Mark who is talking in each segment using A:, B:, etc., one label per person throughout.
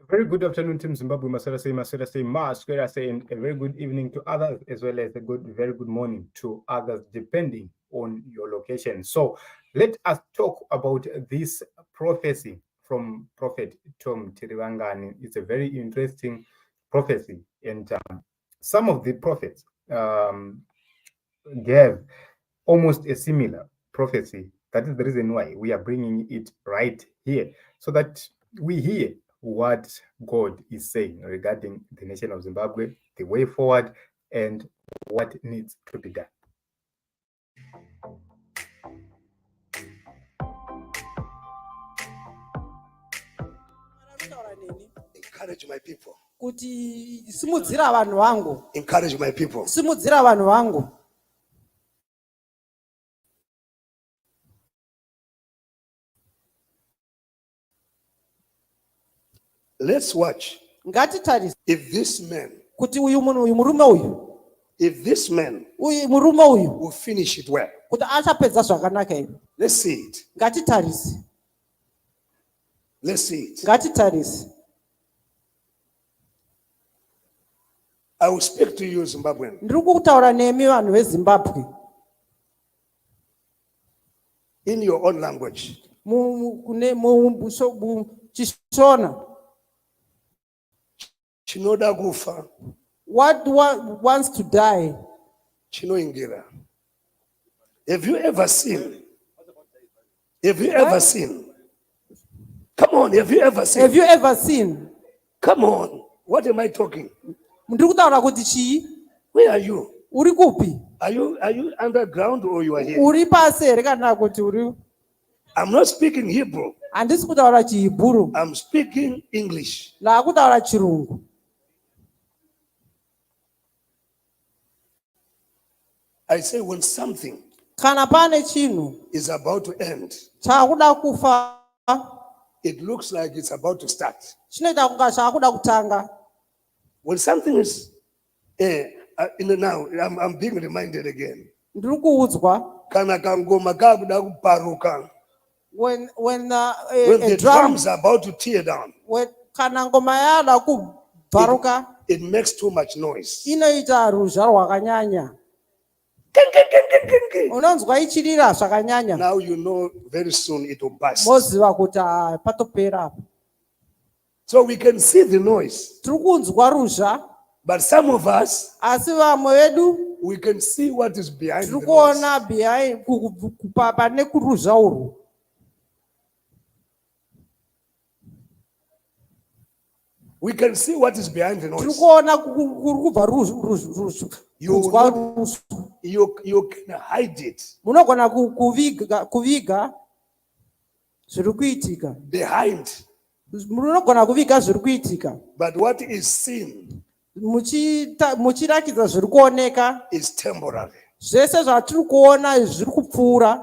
A: Very good afternoon, Team Zimbabwe. Masera say, and a very good evening to others, as well as very good morning to others, depending on your location. So let us talk about this prophecy from Prophet Tom Tirivangani. It's a very interesting prophecy, and some of the prophets gave almost a similar prophecy. That is the reason why we are bringing it right here, so that we hear what God is saying regarding the nation of Zimbabwe, the way forward, and what needs to be done.
B: Encourage my people.
C: Kuti simudzira vanhu vangu.
B: Encourage my people.
C: Simudzira vanhu vangu.
B: Let's watch.
C: Ngatitarise.
B: If this man,
C: kuti uyu munhu uyu murume uyu.
B: If this man
C: uyu murume uyu
B: will finish it well.
C: Kuti achapedza zvakanaka here.
B: Let's see it.
C: Ngatitarise.
B: Let's see it.
C: Ngatitarise.
B: I will speak to you, Zimbabwean.
C: Ndiri kutaura nemi vanhu veZimbabwe.
B: In your own language.
C: Chishona.
B: Chinoda kufa.
C: What wants to die?
B: Chinoingira. Have you ever seen? Have you ever seen? Come on, have you ever seen?
C: Have you ever seen?
B: Come on. What am I talking?
C: Ndiri kutaura kuti chii?
B: Where are you?
C: Uri kupi?
B: Are you underground or you are here?
C: Uri pasi here kana kuti uri?
B: I'm not speaking Hebrew.
C: Handisi kutaura chiHebrew.
B: I'm speaking English.
C: La kutaura chirungu.
B: I say when something
C: kana pane chinhu
B: is about to end,
C: chakuda kufa,
B: it looks like it's about to start.
C: Chinoita kunga chakuda kutanga.
B: When something is now I'm being reminded again.
C: Ndiri kuudzwa.
B: Kana kangoma kakuda kuparuka.
C: When
B: the drums are about to tear down,
C: kana ngoma yada kubvaruka,
B: it makes too much noise.
C: Inoita ruzha rwakanyanya. Unonzwa ichirira zvakanyanya.
B: Now you know very soon it will burst.
C: Moziva kuti patopera.
B: So we can see the noise.
C: Tiri kunzwa ruzha.
B: But some of us,
C: asi vamwe vedu,
B: we can see what is behind the noise.
C: Tiri kuona behind pane kuruzha urwu.
B: We can see what is behind the noise. You can hide it. Behind. But what is seen is temporary.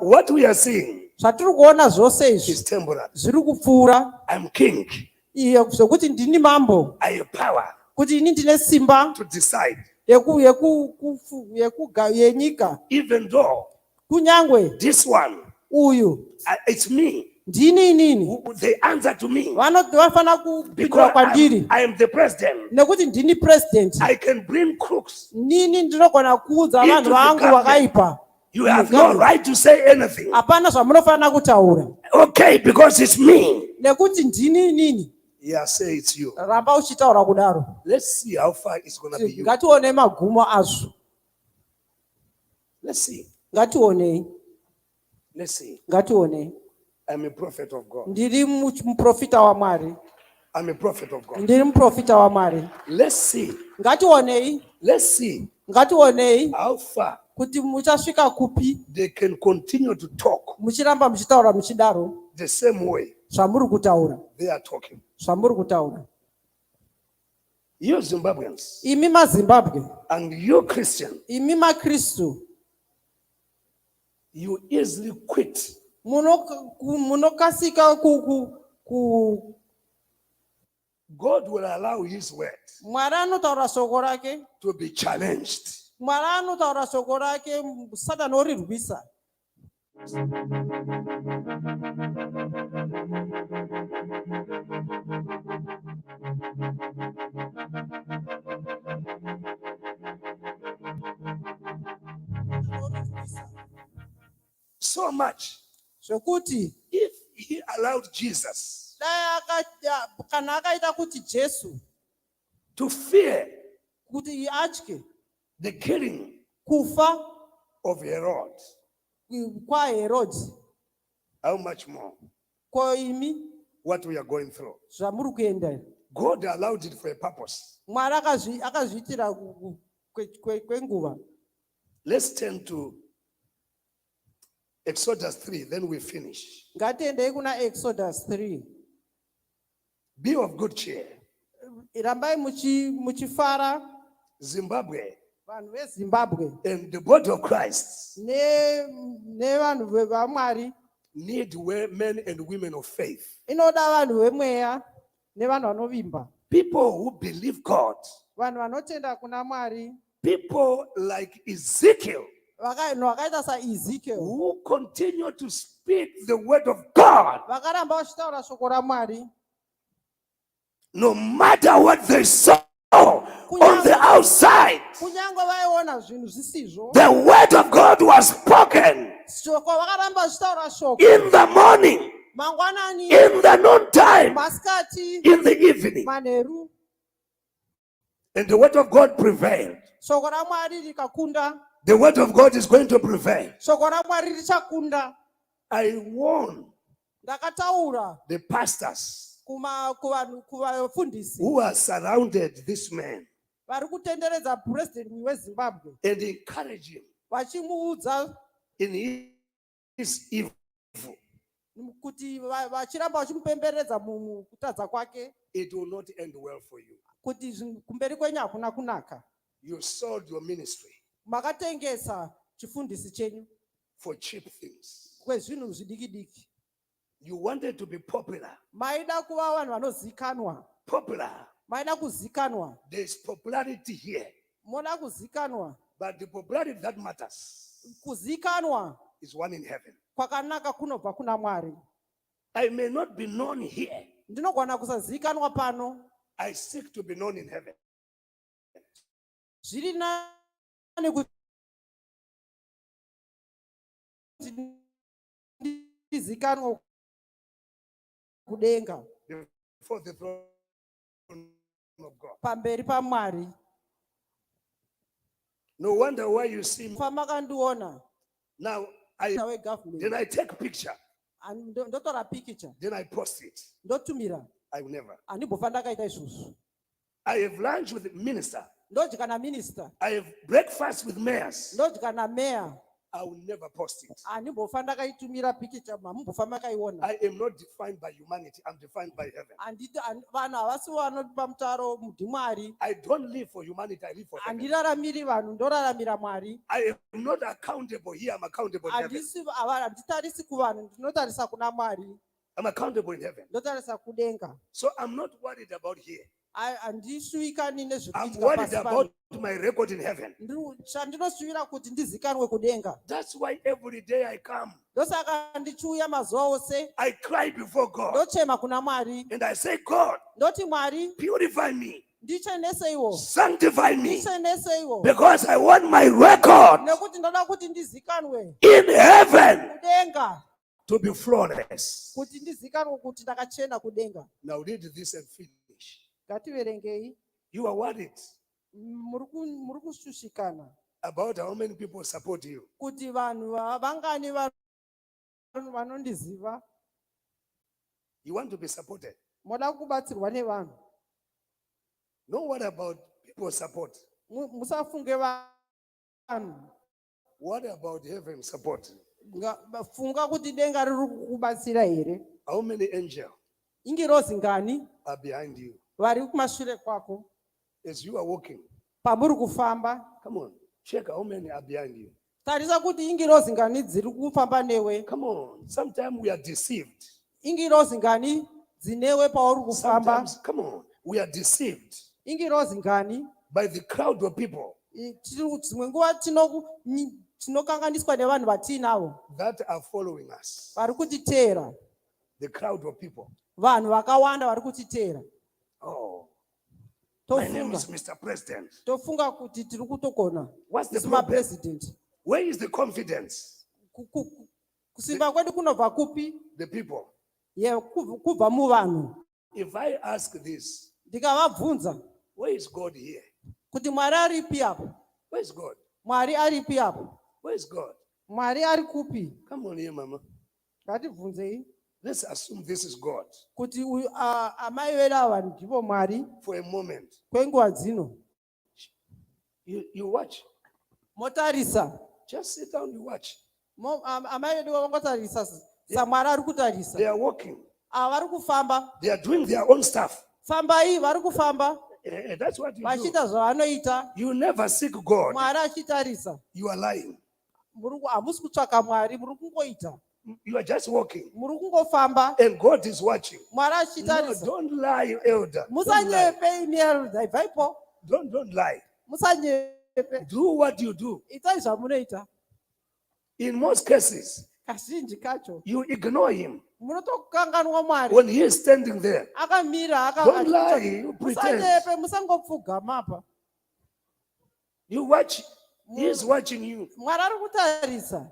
B: What we are seeing is temporary. I'm king. I have power to decide. Even though this one, it's me. They answer to me because I am the president. I can bring crooks into the government. You have no right to say anything. Okay, because it's me. Yeah, say it's you. Let's see how far it's going to be you. Let's see. Let's see. I'm a prophet of God. I'm a prophet of God. Let's see. Let's see how far they can continue to talk the same way they are talking. You Zimbabweans and you Christian, you easily quit. God will allow his word to be challenged.
D: So much.
B: zvokuti
D: If he allowed Jesus
B: kana akaita kuti Jesu
D: to fear
B: kuti atye
D: the killing
B: kufa
D: of Herod,
B: kwaHerodhi,
D: how much more
B: ko imi
D: what we are going through?
B: zvamuri kuenda,
D: God allowed it for a purpose.
B: Mwari akazviitira kwenguva.
D: Let's turn to Exodus 3, then we finish.
B: Ngatiendei kuna Exodus 3.
D: Be of good cheer.
B: Rambai muchifara,
D: Zimbabwe
B: vanhu veZimbabwe
D: and the body of Christ
B: nevanhu vamwari
D: need men and women of faith.
B: inoda vanhu vemweya nevanhu vanovimba,
D: People who believe God.
B: vanhu vanotenda kuna Mwari,
D: People like Ezekiel
B: vanhu vakaita saEzekiel
D: who continue to speak the word of God
B: vakaramba vachitaura shoko raMwari
D: no matter what they saw on the outside.
B: kunyange vaiona zvinhu zvisizvo.
D: The word of God was spoken
B: Shoko vakaramba vachitaura shoko
D: in the morning,
B: mangwanani,
D: in the noontime,
B: masikati,
D: in the evening,
B: manheru,
D: and the word of God prevailed.
B: shoko raMwari rikakunda.
D: The word of God is going to prevail.
B: Shoko raMwari richakunda.
D: I warn
B: Ndakataura
D: the pastors
B: kuvafundisi
D: who are surrounded this man
B: vari kutenderedza president weZimbabwe
D: and encourage him
B: vachimuudza
D: in his evil.
B: kuti vachiramba vachimupemberedza mukutadza kwake,
D: It will not end well for you.
B: kuti kumberi kwenyu hakuna kunaka.
D: You sold your ministry
B: Makatengesa chifundisi chenyu
D: for cheap things.
B: kwezvinhu zvidiki diki.
D: You wanted to be popular.
B: Maida kuva vanhu vanozikanwa,
D: Popular.
B: maida kuzikanwa,
D: There is popularity here.
B: moda kuzikanwa.
D: But the popularity that matters
B: Kuzikanwa
D: is one in heaven.
B: kwakanaka kunobva kuna Mwari.
D: I may not be known here.
B: Ndinogona kusazikanwa pano,
D: I seek to be known in heaven.
B: zviri nani kuti ndizikanwe kudenga
D: Before the throne of God.
B: pamberi paMwari.
D: No wonder why you see me.
B: Famakandiona
D: Now,
B: wegovernment,
D: then I take a picture.
B: ndotora pikicha
D: Then I post it.
B: ndotumira.
D: I will never.
B: Handimbofa ndakaita izvozvo.
D: I have lunch with the minister.
B: Ndodya naminista,
D: I have breakfast with mayors.
B: ndodya nameya.
D: I will never post it.
B: Handimbofa ndakaitumira pikicha, hamumbofa makaiona.
D: I am not defined by humanity. I'm defined by heaven.
B: Vanhu havasi vanopa mutaro ndiMwari.
D: I don't live for humanity. I live for heaven.
B: Handiraramiri vanhu, ndoraramira Mwari.
D: I am not accountable here. I'm accountable in heaven.
B: Handitarisi kuvanhu, ndinotarisa kuna Mwari.
D: I'm accountable in heaven.
B: Ndotarisa kudenga.
D: So I'm not worried about here.
B: Handishuvikani
D: I'm
B: nezvekuitika
D: worried
B: pasi
D: about
B: pano.
D: my record in heaven.
B: Chandinoshuvira kuti ndizikanwe kudenga.
D: That's why every day I come,
B: Ndosaka ndichiuya mazuva ose,
D: I cry before God.
B: ndochema kuna Mwari,
D: And I say, God,
B: ndoti Mwari,
D: purify me,
B: ndichenесeiwo,
D: sanctify me,
B: ndichenесeiwo,
D: because I want my record
B: nekuti ndoda kuti ndizikanwe
D: in heaven
B: kudenga,
D: to be flawless.
B: kuti ndizikanwe kuti ndakachena kudenga.
D: Now read this and finish.
B: Ngativerengei.
D: You are worried
B: Muri kushushikana
D: about how many people support you.
B: kuti vanhu vangani vanondiziva.
D: You want to be supported.
B: Moda kubatsirwa nevanhu.
D: No worry about people support.
B: Musafunge vanhu.
D: What about heaven support?
B: Funga kuti denga riri kukubatsira here.
D: How many angels
B: Ingirozi ngani
D: are behind you
B: vari kumashure kwako
D: as you are walking?
B: pamuri kufamba.
D: Come on, check how many are behind you.
B: Tarisa kuti ingirozi ngani dziri kufamba newe.
D: Come on, sometimes we are deceived.
B: Ingirozi ngani dzinewe pauri kufamba.
D: Sometimes, come on, we are deceived
B: Ingirozi ngani
D: by the crowd of people
B: dzimwe nguva tinokanganiswa nevanhu vatinavo
D: that are following us.
B: vari kutiteera.
D: The crowd of people.
B: Vanhu vakawanda vari kutiteera.
D: Oh, my name is Mr. President.
B: Tofunga kuti tiri kutogona.
D: What's the
B: Isima
D: problem?
B: president.
D: Where is the confidence?
C: Kusimba kwedu kunobva kupi?
D: The people.
C: Kubva muvanhu.
D: If I ask this,
C: Ndikavabvunza
D: where is God here?
C: kuti Mwari aripi apo?
D: Where is God?
C: Mwari aripi apo?
D: Where is God?
C: Mwari ari kupi?
D: Come on here, Mama.
C: Ngatibvunzei
D: Let's assume this is God
C: kuti amai vedu ava ndivo Mwari
D: for a moment.
C: kwenguva dzino.
D: You watch.
C: Motarisa.
D: Just sit down, you watch.
C: Amai vedu vangotarisa saMwari ari kutarisa.
D: They are walking.
C: Vari kufamba.
D: They are doing their own stuff.
C: Fambai, vari kufamba.
D: That's what you do.
C: Vachiita zvavanoita.
D: You never seek God.
C: Mwari achitarisa.
D: You are lying.
C: Hamusi kutsvaka Mwari, muri kungoita.
D: You are just walking.
C: Muri kungofamba.
D: And God is watching.
C: Mwari
D: No,
C: achitarisa.
D: don't lie, elder.
C: Musanyepe imi elder, ibvaipo.
D: Don't lie.
C: Musanyepe.
D: Do what you do.
C: Itai zvamunoita.
D: In most cases,
C: Kazhinji kacho.
D: you ignore him
C: Munotokanganwa Mwari.
D: when he is standing there.
C: Akamira,
D: Don't lie, you pretend.
C: musanyepe, musangopfugama apa.
D: You watch. He is watching you.
C: Mwari ari kutarisa.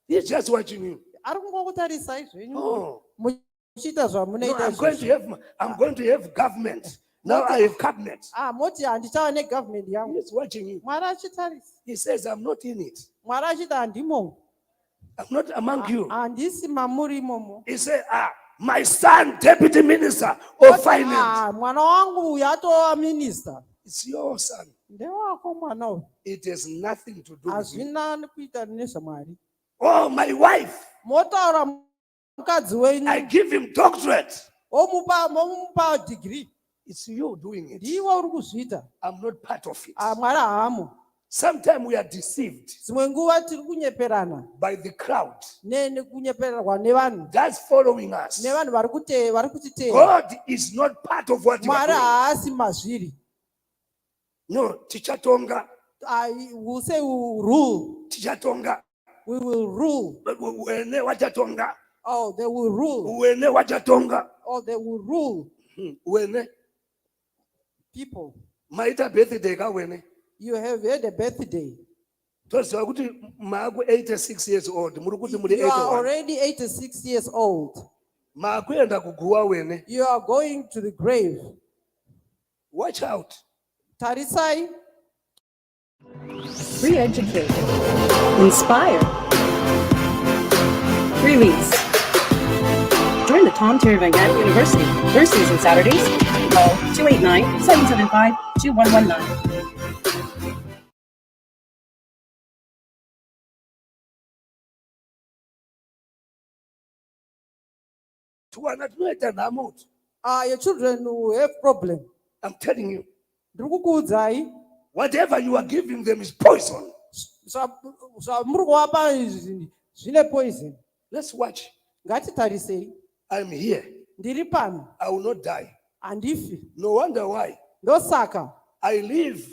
D: He is just watching you.
C: Ari kungokutarisa izvenyu.
D: Oh,
C: Muchiita
D: no,
C: zvamunoita
D: I'm going to have government. Now I have cabinet.
C: moti handichava negovernment
D: He
C: yangu.
D: is watching you.
C: Mwari achitarisa.
D: He says, I'm not in it.
C: Mwari achiti handimo.
D: I'm not among you.
C: Handisi mamuri imomo.
D: He said, my son, deputy minister of finance.
C: Mwana wangu uyu atova minista.
D: It's your son.
C: Ndewako mwana uyu.
D: It has nothing to do with you.
C: Hazvina nekuita nezvaMwari.
D: Oh, my wife.
C: Motaura mukadzi
D: I
C: wenyu.
D: give him doctorate.
C: Momupa degree.
D: It's you doing it.
C: Ndiwe uri kuzviita.
D: I'm not part of it.
C: Mwari haamo.
D: Sometimes we are deceived
C: Dzimwe nguva tiri kunyeperana.
D: by the crowd
C: Nekunyepererwa nevanhu.
D: that's following us.
C: Nevanhu vari kutiteera.
D: God is not part of what you are
C: Mwari
D: doing.
C: haasi mazviri.
D: No, tichatonga,
C: We'll say we will rule.
D: tichatonga.
C: We will rule.
D: Wene wachatonga.
C: Oh, they will rule.
D: Wene wachatonga.
C: Oh, they will rule
D: Wene.
C: people.
D: Maita birthday ka wene.
C: You have had a birthday.
D: Toziva kuti maku 86 years old. Muri kuti muri
C: You are
D: 81.
C: already 86 years old.
D: Makuenda kuguwa wene.
C: You are going to the grave.
D: Watch out.
C: Tarisai.
E: Re-educate, inspire, release. Join the Tom Terry Van Gant University. Thursdays and Saturdays. Call 289-775-2119.
C: Your children who have problem.
D: I'm telling you,
C: Ndiri kukuudzai.
D: whatever you are giving them is poison.
C: Zvamuri kuvapa izvi zvine poison.
D: Let's watch.
C: Ngatitarisei.
D: I'm here.
C: Ndiri pano.
D: I will not die.
C: Handifi.
D: No wonder why.
C: Ndosaka
D: I leave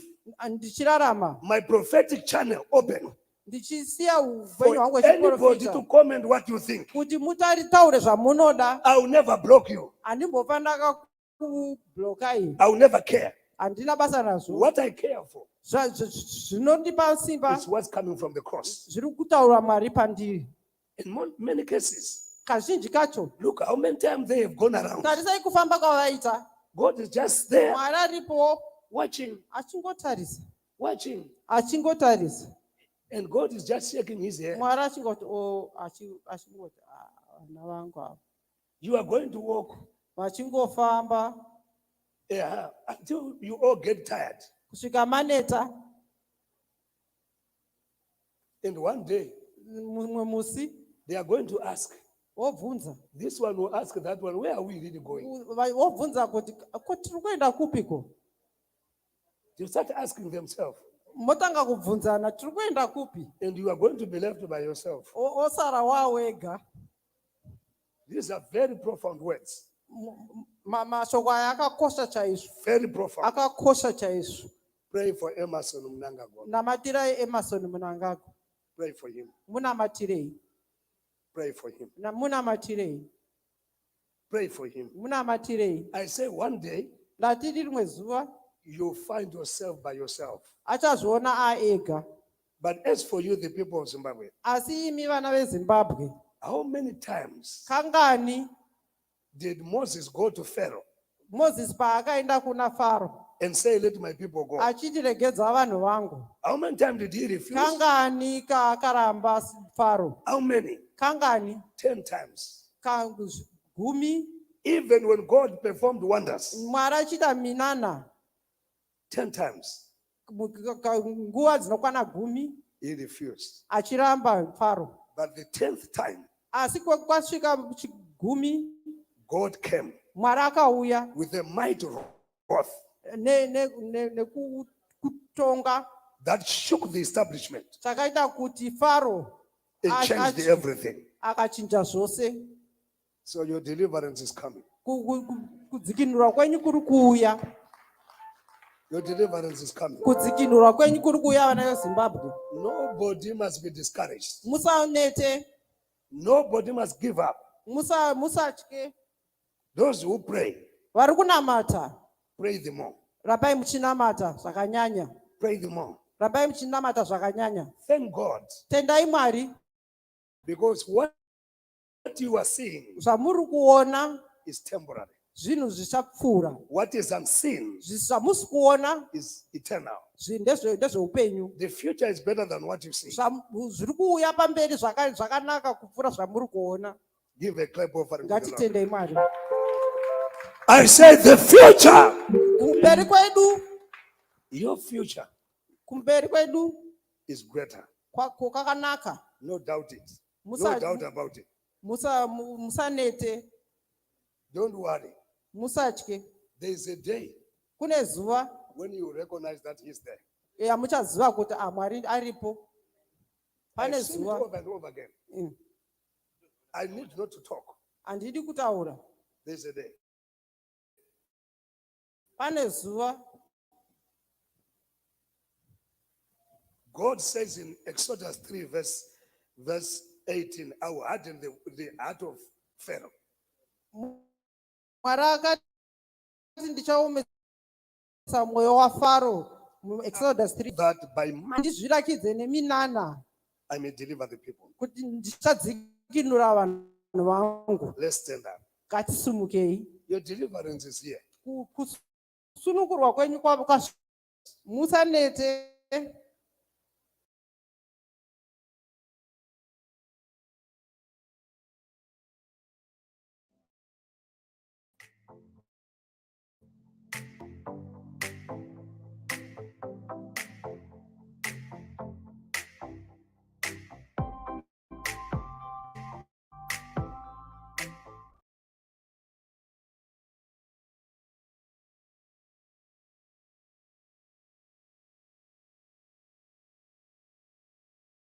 C: ndichirarama.
D: my prophetic channel open
C: Ndichisiya upenyu hwangu
D: for anybody
C: wechiprofita.
D: to comment what you think.
C: Kuti mutaure zvamunoda.
D: I will never block you.
C: Handimbofanira kublokai.
D: I will never care.
C: Handina basa nazvo.
D: What I care for
C: Zvinondipa simba.
D: is what's coming from the cross.
C: Zviri kutaura Mwari pandiri.
D: In many cases,
C: Kazhinji kacho.
D: look how many times they have gone around.
C: Tarisai kufamba kwavaita.
D: God is just there
C: Mwari aripo
D: watching,
C: achingotarisa.
D: watching.
C: Achingotarisa.
D: And God is just shaking his head.
C: Mwari achingoti achingoti vana vangu ava.
D: You are going to walk
C: Vachingofamba
D: until you all get tired.
C: kusvika maneta.
D: And one day,
C: Mumwe musi
D: they are going to ask.
C: wobvunza.
D: This one will ask that one, where are we really going?
C: Wobvunza kuti tiri kuenda kupiko.
D: They start asking themselves.
C: Motanga kubvunzana tiri kuenda kupi.
D: And you are going to be left by yourself.
C: Osara wawega.
D: These are very profound words.
C: Mashoko aya akakosha chaizvo.
D: Very profound.
C: Akakosha chaizvo.
D: Pray for Emerson Mnangagwa.
C: Namatirai Emerson Mnangagwa.
D: Pray for him.
C: Munamatirei.
D: Pray for him.
C: Munamatirei.
D: Pray for him.
C: Munamatirei.
D: I say one day,
C: Ndatiri rimwe zuva
D: you'll find yourself by yourself.
C: achazviona aega.
D: But as for you, the people of Zimbabwe,
C: Asi imi vana veZimbabwe,
D: How many times
B: Kangani
D: did Moses go to Pharaoh
B: Moses paakaenda kuna Faro
D: and say, let my people go?
B: achiti regedza vanhu vangu.
D: How many times did he refuse?
B: Kangani karamba Faro?
D: How many?
B: Kangani
D: 10 times.
B: gumi.
D: Even when God performed wonders,
B: Mwari achita minana
D: 10 times,
B: nguva dzinokwana gumi
D: he refused.
B: achiramba Faro.
D: But the 10th time,
B: Asi kwasvika gumi
D: God came
B: Mwari akauya
D: with a mighty wrath
B: nekutonga
D: that shook the establishment
B: chakaita kuti Faro
D: and changed everything.
B: akachinja zvose.
D: So your deliverance is coming.
B: Kudzikinurwa kwenyu kuri kuuya.
D: Your deliverance is coming.
B: Kudzikinurwa kwenyu kuri kuuya vana veZimbabwe.
D: Nobody must be discouraged.
B: Musanete.
D: Nobody must give up.
B: Musatye.
D: Those who pray,
B: Vari kunamata,
D: pray the more.
B: rabai muchinamata zvakanyanya.
D: Pray the more.
B: Rabai muchinamata zvakanyanya.
D: Thank God.
B: Tendai Mwari.
D: Because what you are seeing
B: Zvamuri kuona
D: is temporary.
B: zvinhu zvichapfuura.
D: What is unseen
B: Zvamusi kuona
D: is eternal.
B: ndezveupenyu.
D: The future is better than what you see.
B: Zviri kuuya pamberi zvakanaka kupfuura zvamuri kuona.
D: Give a clap offering to the Lord.
B: Ngatitendei Mwari.
D: I said the future.
B: Kumberi kwedu.
D: Your future
B: Kumberi kwedu.
D: is greater.
B: Kwakanaka.
D: No doubt it. No doubt about it.
B: Musanete.
D: Don't worry.
B: Musatye.
D: There is a day
B: Kune zuva
D: when you recognize that He's there.
B: muchaziva kuti Mwari aripo. Pane
D: I've seen it
B: zuva.
D: over and over again. I need not to talk.
B: Handidi kutaura.
D: There's a day.
B: Pane zuva.
D: God says in Exodus 3 verse 18, I will harden the heart of Pharaoh.
B: Mwari akati ndichaomesa mwoyo waFaro muExodus 3
D: That by man
B: ndizvirakidze neminana
D: I may deliver the people.
B: kuti ndichadzikinura vanhu vangu.
D: Let's stand up.
B: Ngatisumukei.
D: Your deliverance is here.
B: Kusunukurwa kwenyu musanete.